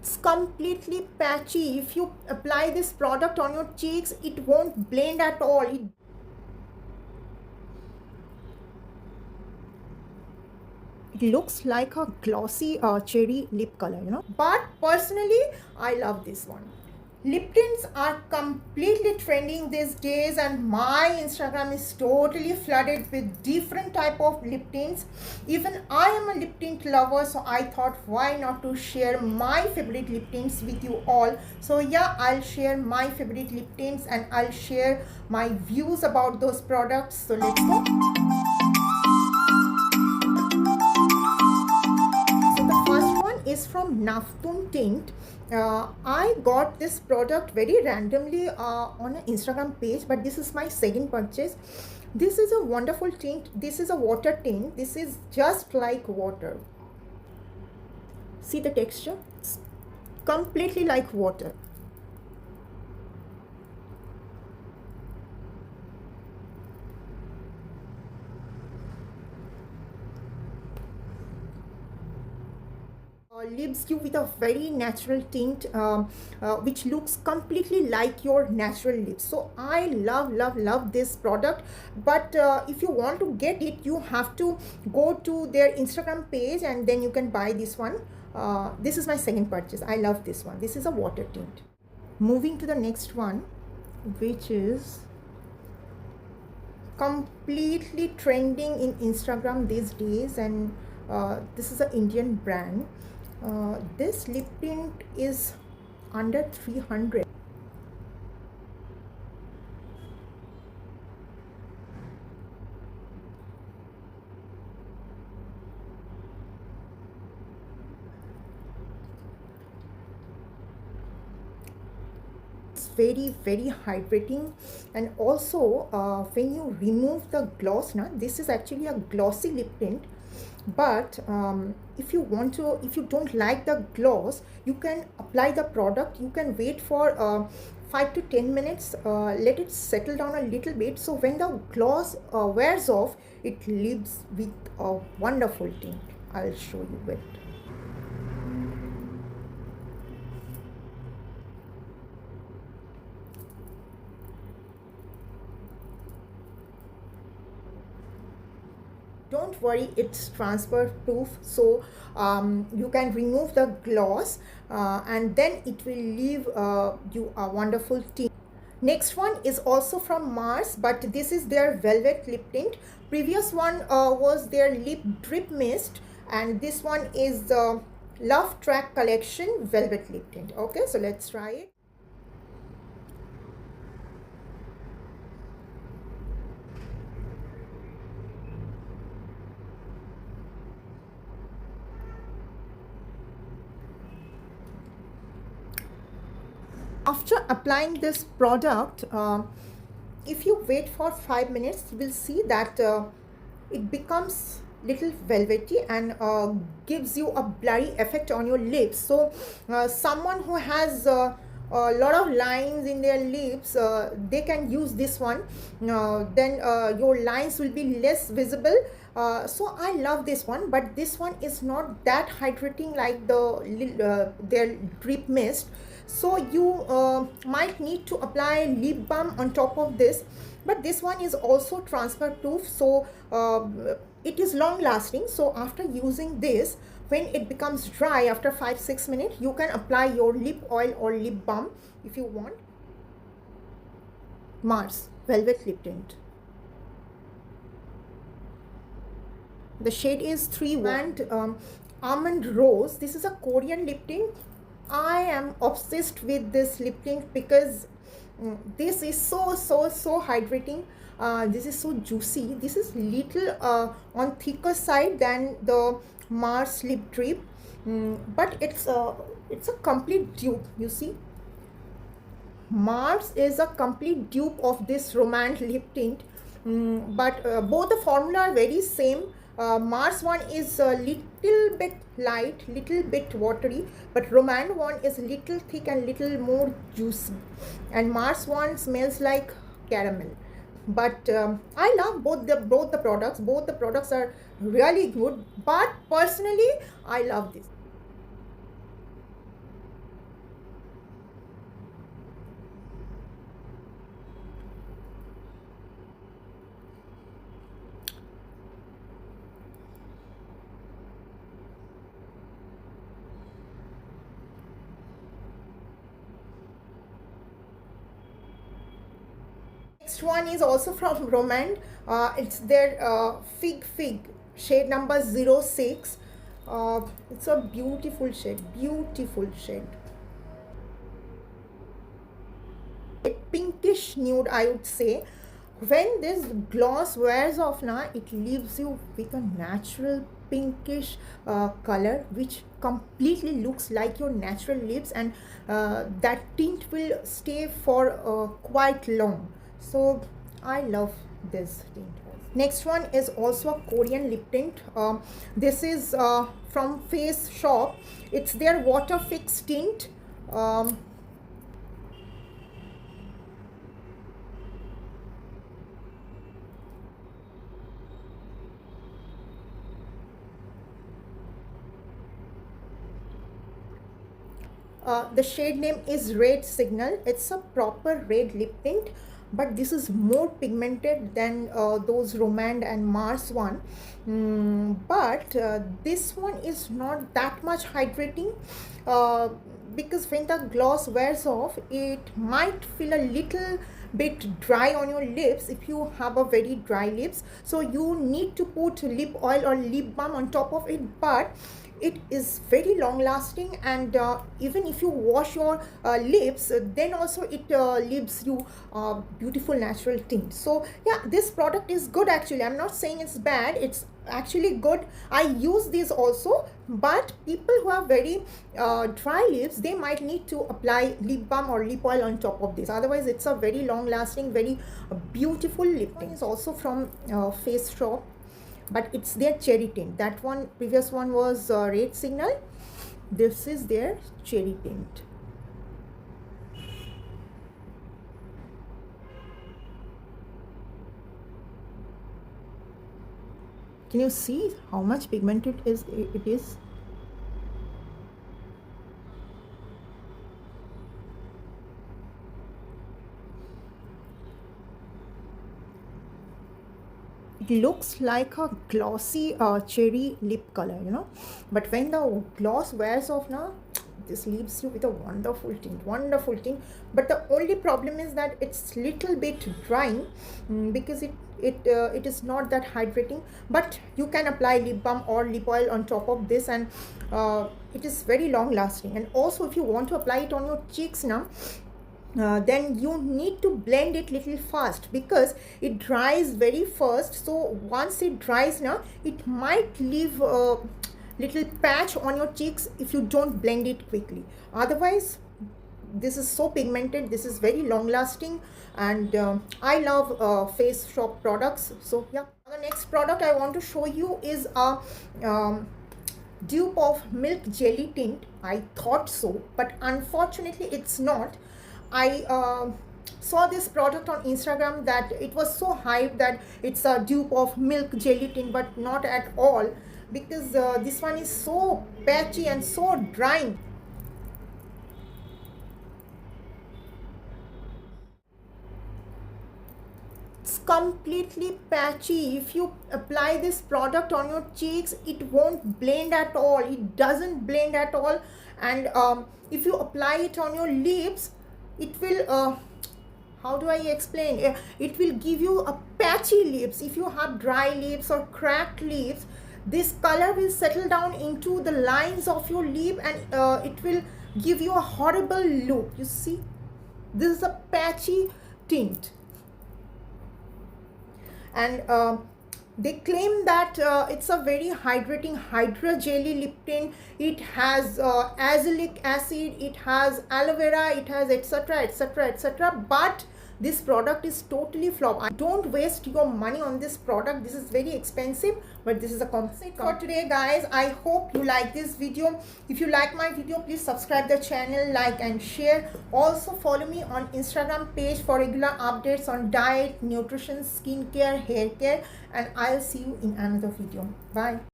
It's completely patchy. If you apply this product on your cheeks, it won't blend at all. It looks like a glossy cherry lip color, you know. But personally, I love this one. Lip tints are completely trending these days, and my Instagram is totally flooded with different type of lip tints. Even I am a lip tint lover, so I thought why not to share my favorite lip tints with you all. So yeah, I'll share my favorite lip tints and I'll share my views about those products. So let's go. Is from Naftun Tint. I got this product very randomly on an Instagram page, but this is my second purchase. This is a wonderful tint. This is a water tint. This is just like water. See the texture? It's completely like water. Leaves you with a very natural tint, which looks completely like your natural lips. So I love this product. But if you want to get it, you have to go to their Instagram page and then you can buy this one. This is my second purchase. I love this one. This is a water tint. Moving to the next one, which is completely trending in Instagram these days, and this is an Indian brand. This lip tint is under 300. It's very hydrating, and also when you remove the gloss, now this is actually a glossy lip tint. But if you don't like the gloss, you can apply the product. You can wait for 5 to 10 minutes, let it settle down a little bit. So when the gloss wears off, it leaves with a wonderful tint. I'll show you it. Don't worry, it's transfer proof, so you can remove the gloss and then it will leave you a wonderful tint. Next one is also from Mars, but this is their velvet lip tint. Previous one was their lip drip mist, and this one is the Love Track collection velvet lip tint. Okay, so let's try it. After applying this product, if you wait for 5 minutes, you will see that it becomes little velvety and gives you a blurry effect on your lips. So someone who has a lot of lines in their lips, they can use this one. Then your lines will be less visible. So I love this one, but this one is not that hydrating like their drip mist. So you might need to apply lip balm on top of this, but this one is also transfer proof, so it is long lasting. So after using this, when it becomes dry after 5-6 minutes, you can apply your lip oil or lip balm if you want. Mars velvet lip tint. The shade is 3 and almond rose. This is a Korean lip tint. I am obsessed with this lip tint because this is so hydrating. This is so juicy. This is little on thicker side than the Mars lip drip, but it's a complete dupe. You see, Mars is a complete dupe of this Romand lip tint, but both the formula are very same. Mars one is a little bit light, little bit watery, but Romand one is little thick and little more juicy, and Mars one smells like caramel. But I love both the products. Both the products are really good, but personally I love this. Next one is also from rom&D. It's their fig shade number 06. It's a beautiful shade, beautiful shade. A pinkish nude, I would say. When this gloss wears off now, it leaves you with a natural pinkish color which completely looks like your natural lips, and that tint will stay for quite long. So I love this tint. Next one is also a Korean lip tint. This is from Face Shop. It's their water fix tint. The shade name is Red Signal. It's a proper red lip tint, but this is more pigmented than those rom&D and Mars one. But this one is not that much hydrating, because when the gloss wears off, it might feel a little bit dry on your lips if you have a very dry lips. So you need to put lip oil or lip balm on top of it, but it is very long lasting, and even if you wash your lips, then also it leaves you beautiful natural tint. So yeah, this product is good. Actually, I'm not saying it's bad, it's actually good. I use this also, but people who have very dry lips, they might need to apply lip balm or lip oil on top of this. Otherwise, it's a very long lasting, very beautiful lip tint. It's also from Face Shop, but it's their cherry tint. That one, previous one was Red Signal. This is their cherry tint. Can you see how much pigmented it is? It looks like a glossy cherry lip color, you know, but when the gloss wears off now, this leaves you with a wonderful tint. But the only problem is that it's little bit drying, because it is not that hydrating. But you can apply lip balm or lip oil on top of this, and it is very long lasting. And also, if you want to apply it on your cheeks now, then you need to blend it little fast, because it dries very fast. So once it dries now, it might leave a little patch on your cheeks if you don't blend it quickly. Otherwise, this is so pigmented, this is very long lasting, and I love Face Shop products. So yeah, the next product I want to show you is a dupe of Milk Jelly Tint. I thought so, but unfortunately it's not. I saw this product on Instagram that it was so hyped that it's a dupe of Milk Jelly Tint, but not at all, because this one is so patchy and so drying. It's completely patchy. If you apply this product on your cheeks, it won't blend at all. It doesn't blend at all. And if you apply it on your lips, it will how do I explain, it will give you a patchy lips. If you have dry lips or cracked lips, this color will settle down into the lines of your lip, and it will give you a horrible look. You see, this is a patchy tint. And they claim that it's a very hydrating hydra jelly lip tint. It has azelaic acid, it has aloe vera, it has etc. But this product is totally flop. Don't waste your money on this product. This is very expensive, but this is a compensate for today, guys. I hope you like this video. If you like my video, please subscribe the channel, like and share. Also follow me on Instagram page for regular updates on diet, nutrition, skincare, hair care, and I'll see you in another video. Bye.